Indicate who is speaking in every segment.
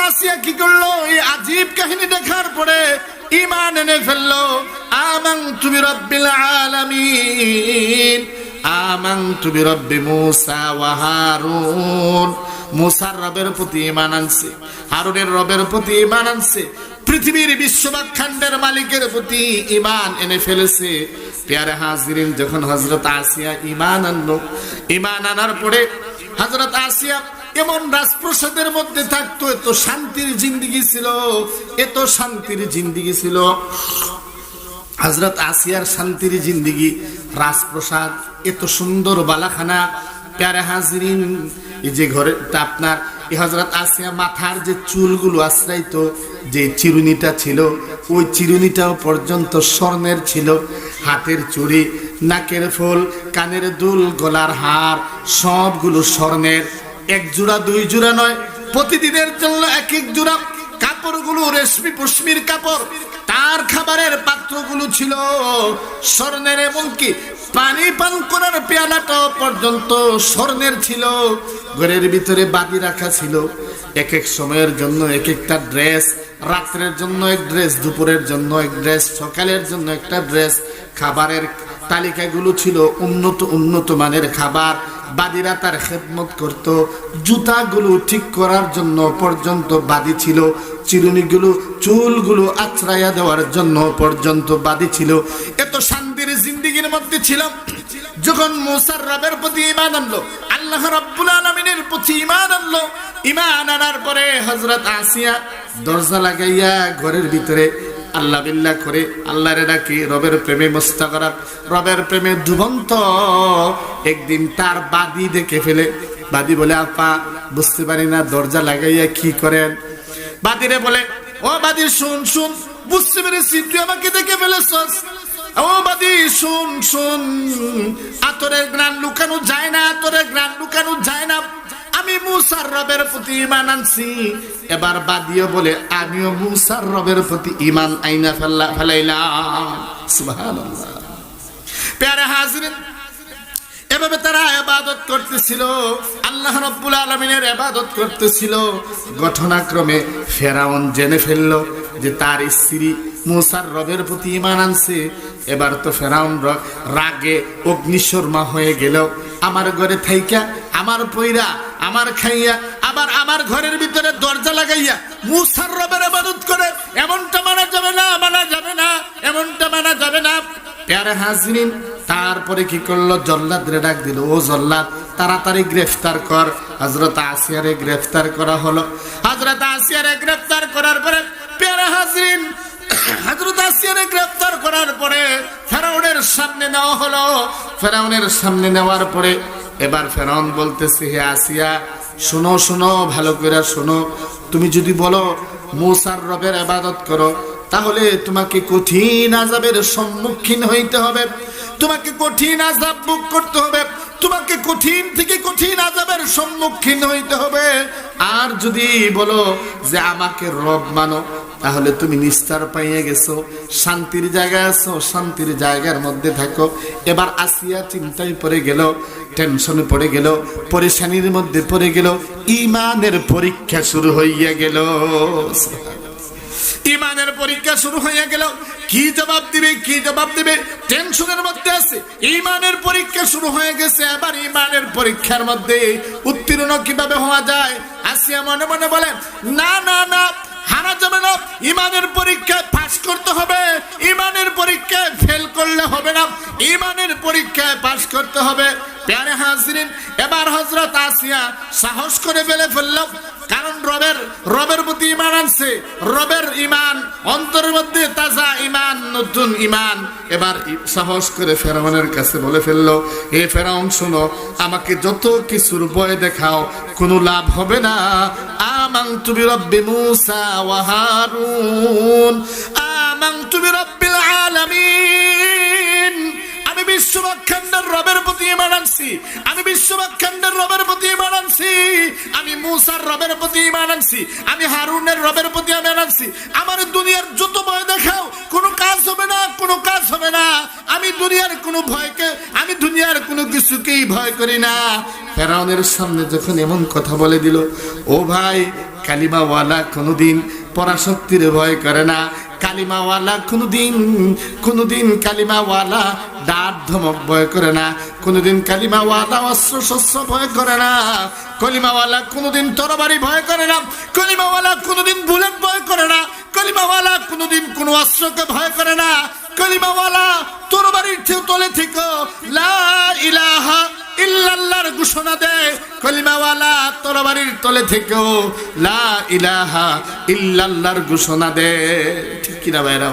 Speaker 1: আসিয়া কি করলো? এই আজীব কাহিনী দেখার পরে ঈমান এনে ফেললো। আমানতু বিরাব্বিল আলামিন, আমানতু বিরাব্বি মূসা ওয়া হারুন। মূসার রবের প্রতি ঈমান আনছে, হারুনের রবের প্রতি ঈমান আনছে, পৃথিবীর বিশ্বব্রহ্মাণ্ডের মালিকের প্রতি ঈমান এনে ফেলেছে। প্যারে হাজিরিন, যখন হযরত আসিয়া ঈমান আনলো, ঈমান আনার পরে হযরত আসিয়া এমন রাজপ্রাসাদের মধ্যে থাকতো, এত শান্তির জিন্দেগি ছিল, এত শান্তির জিন্দেগি ছিল। হযরত আসিয়ার শান্তির জিন্দেগি, রাজপ্রাসাদ, এত সুন্দর বালাখানা। প্যারে হাজিরিন, এই যে ঘরে আপনার এই হযরত আসিয়া মাথার যে চুলগুলো আশ্রাইতো, যে চিরুনিটা ছিল, ওই চিরুনিটাও পর্যন্ত স্বর্ণের ছিল। হাতের চুড়ি, নাকের ফুল, কানের দুল, গলার হার, সবগুলো স্বর্ণের। এক জোড়া দুই জোড়া নয়, প্রতিদিনের জন্য এক এক জোড়া। কাপড়গুলো রেশমি পশমির কাপড়। তার খাবারের পাত্রগুলো ছিল স্বর্ণের, এমনকি পানি পান করার পেয়ালাটাও পর্যন্ত স্বর্ণের ছিল। ঘরের ভিতরে বাদি রাখা ছিল, এক এক সময়ের জন্য এক একটা ড্রেস। রাত্রের জন্য এক ড্রেস, দুপুরের জন্য এক ড্রেস, সকালের জন্য একটা ড্রেস। খাবারের তালিকাগুলো ছিল উন্নত উন্নত মানের খাবার। বাদিরা তার খেদমত করত। জুতাগুলো ঠিক করার জন্য পর্যন্ত বাদি ছিল। চিরুনিগুলো, চুলগুলো আছড়াইয়া দেওয়ার জন্য পর্যন্ত বাদি ছিল। এত শান্তির জিন্দেগির মধ্যে ছিল। যখন মূসার রবের প্রতি ঈমান আনলো, আল্লাহ রাব্বুল আলামিনের প্রতি ঈমান আনলো, ঈমান আনার পরে হযরত আসিয়া দরজা লাগাইয়া ঘরের ভিতরে আল্লাহ বিল্লাহ করে আল্লাহরে ডাকি, রবের প্রেমে মুস্তাগরাক, রবের প্রেমে ডুবন্ত। একদিন তার বাদি দেখে ফেলে। বাদি বলে, আপা বুঝতে পারি না দরজা লাগাইয়া কি করেন? বাদিরে বলে, ও বাদি শুন শুন, বুঝতে পেরেছি তুই আমাকে দেখে ফেলেছস। ও বাদি শুন শুন, আতরের গ্রান লুকানো যায় না, আতরের গ্রান লুকানো যায় না। আমি মূসার রবের প্রতি ঈমান আনছি। এবার বাদিও বলে, আমিও মূসার রবের প্রতি ঈমান আইনা ফেলাইলাম। সুবহানাল্লাহ। প্যারে হাজিরিন, এভাবে তারা ইবাদত করতেছিল, আল্লাহ রাব্বুল আলামিনের ইবাদত করতেছিল। ঘটনাক্রমে ফেরাউন জেনে ফেলল যে তার স্ত্রী মূসার রবের প্রতি ঈমান আনছে। এবার তো ফেরাউন রাগে অগ্নিশর্মা হয়ে গেল। আমার ঘরে থাইকা, আমার পয়রা, আমার খাইয়া, আবার আমার ঘরের ভিতরে দরজা লাগাইয়া মূসার রবের ইবাদত করে, এমনটা মানা যাবে না, মানা যাবে না, এমনটা মানা যাবে না। প্যারে হাজিরিন, তারপরে কি করলো? জল্লাদরে ডাক দিল, ও জল্লাদ, তাড়াতাড়ি গ্রেফতার কর। হযরত আসিয়ারে গ্রেফতার করা হলো। হযরত আসিয়ারে গ্রেফতার করার পরে প্যারে হাজিরিন, হযরত আসিয়ারে গ্রেফতার করার পরে ফেরাউনের সামনে নেওয়া হলো। ফেরাউনের সামনে নেওয়ার পরে এবার ফেরাউন বলতেছে, হে আসিয়া, শোনো শোনো, ভালো করে শোনো। তুমি যদি বলো মূসার রবের ইবাদত করো, তাহলে তোমাকে কঠিন আযাবের সম্মুখীন হইতে হবে, তোমাকে কঠিন আযাব ভোগ করতে হবে, তোমাকে কঠিন থেকে কঠিন আযাবের সম্মুখীন হইতে হবে। আর যদি বলো যে আমাকে রব মানো, তাহলে তুমি নিস্তার পাইয়ে গেছো, শান্তির জায়গায় আছো, শান্তির জায়গার মধ্যে থাকো। এবার আসিয়া চিন্তায় পড়ে গেল, টেনশনে পড়ে গেল, পরেশানির মধ্যে পড়ে গেল। ঈমানের পরীক্ষা শুরু হইয়া গেল। ঈমানের পরীক্ষা শুরু হয়ে গেল। কি জবাব দিবে, কি জবাব দিবে, টেনশনের মধ্যে আছে। ঈমানের পরীক্ষা শুরু হয়ে গেছে। এবার ঈমানের পরীক্ষার মধ্যে উত্তীর্ণ কিভাবে হওয়া যায়? আসিয়া মনে মনে বলে, না না না, হারা যাবে না, ঈমানের পরীক্ষায় পাস করতে হবে, ঈমানের পরীক্ষায় ফেল করলে হবে না, ঈমানের পরীক্ষায় পাস করতে হবে। প্যারে হাজিরিন, এবার হযরত আসিয়া সাহস করে ফেলল, কারণ রবের প্রতি ঈমান আনছে। রবের ঈমান অন্তরের মধ্যে তাজা ঈমান, নতুন ঈমান। এবার সাহস করে ফেরাউনের কাছে বলে ফেললো, হে ফেরাউন শোনো, আমাকে যত কিছুর ভয় দেখাও, কোনো লাভ হবে না। আমানতু বিরাব্বি মূসা ওয়া হারুন, আমানতু বিরাব্বিল আলামিন। আমি বিশ্বব্রহ্মাণ্ডের রবের প্রতি ঈমান আনছি, আমি বিশ্বব্রহ্মাণ্ডের রবের প্রতি ঈমান আনছি, আমি মূসার রবের প্রতি ঈমান আনছি, আমি হারুনের রবের প্রতি ঈমান আনছি। আমার দুনিয়ার যত ভয় দেখাও, কোনো কাজ হবে না, কোনো কাজ হবে না। আমি দুনিয়ার কোনো ভয়কে, আমি দুনিয়ার কোনো কিছুকেই ভয় করি না। ফেরাউনের সামনে যখন এমন কথা বলে দিল, ও ভাই, কালিমাওয়ালা কোনোদিন পরাশক্তির ভয় করে না, কালিমাওয়ালা কোনোদিন কালিমাওয়ালা ডাক ধমক ভয় করে না, কোনোদিন কালিমাওয়ালা অস্ত্র শস্ত্র ভয় করে না, কলিমাওয়ালা কোনোদিন তরবারি ভয় করে না, কলিমাওয়ালা কোনোদিন বুলেট ভয় করে না, কলিমাওয়ালা কোনোদিন কোনো অস্ত্রকে ভয় করে না, কলিমাওয়ালা তরবারির তলে থেকে লা ইলাহা ইল্লাল্লাহর ঘোষণা দেয়, কলিমাওয়ালা তরবারির তলে থেকেও লা ইলাহা ইল্লাল্লাহর ঘোষণা দেয়। ঠিক কিনা ভাইরা?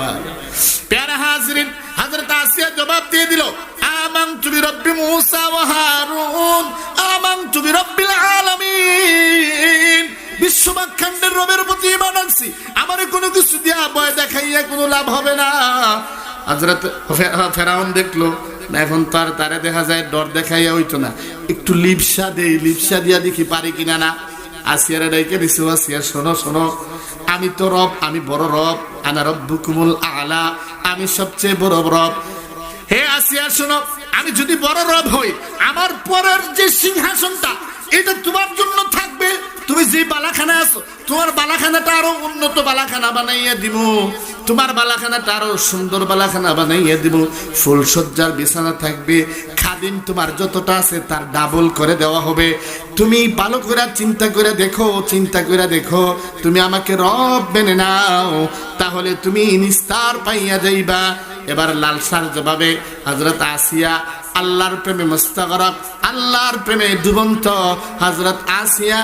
Speaker 1: প্যারা হাজরিন, হযরত আসিয়া জবাব দিয়ে দিল, আমানতু বিরব্বি মূসা ওয়া হারুন, আমানতু বিরব্বিল আলামিন। বিশ্বব্রহ্মাণ্ডের রবের প্রতি ঈমান আনছি, আমারে কোনো কিছু দিয়া ভয় দেখাইয়া কোনো লাভ হবে না। হযরত ফেরাউন দেখলো এখন তারে দেখা যায় ডর দেখাইয়া হইতো না, একটু লিপসা দেই, লিপসা দিয়া দেখি পারি কিনা না। আসিয়ারে ডাইকে দিছো, আসিয়া শোনো শোনো, আমি তো রব, আমি বড় রব, আনা রব্বুকুমুল আলা, আমি সবচেয়ে বড় রব। হে আসিয়া শোনো, আমি যদি বড় রব হই, আমার পরের যে সিংহাসনটা এটা তোমার জন্য থাকবে। তুমি যে বালাখানা আছো, তোমার বালাখানাটা আরো উন্নত বালাখানা বানাইয়া দিব, তোমার বালাখানাটা আরো সুন্দর বালাখানা বানাইয়া দিব, ফুলসজ্জার বিছানা থাকবে, খাদিম তোমার যতটা আছে তার ডাবল করে দেওয়া হবে। তুমি ভালো করে চিন্তা করে দেখো, তুমি আমাকে রব মেনে নাও, তাহলে তুমি নিস্তার পাইয়া যাইবা। এবার লালসার জবাবে হযরত আসিয়া আল্লাহর প্রেমে মুস্তাগরাক, আল্লাহর প্রেমে ডুবন্ত হযরত আসিয়া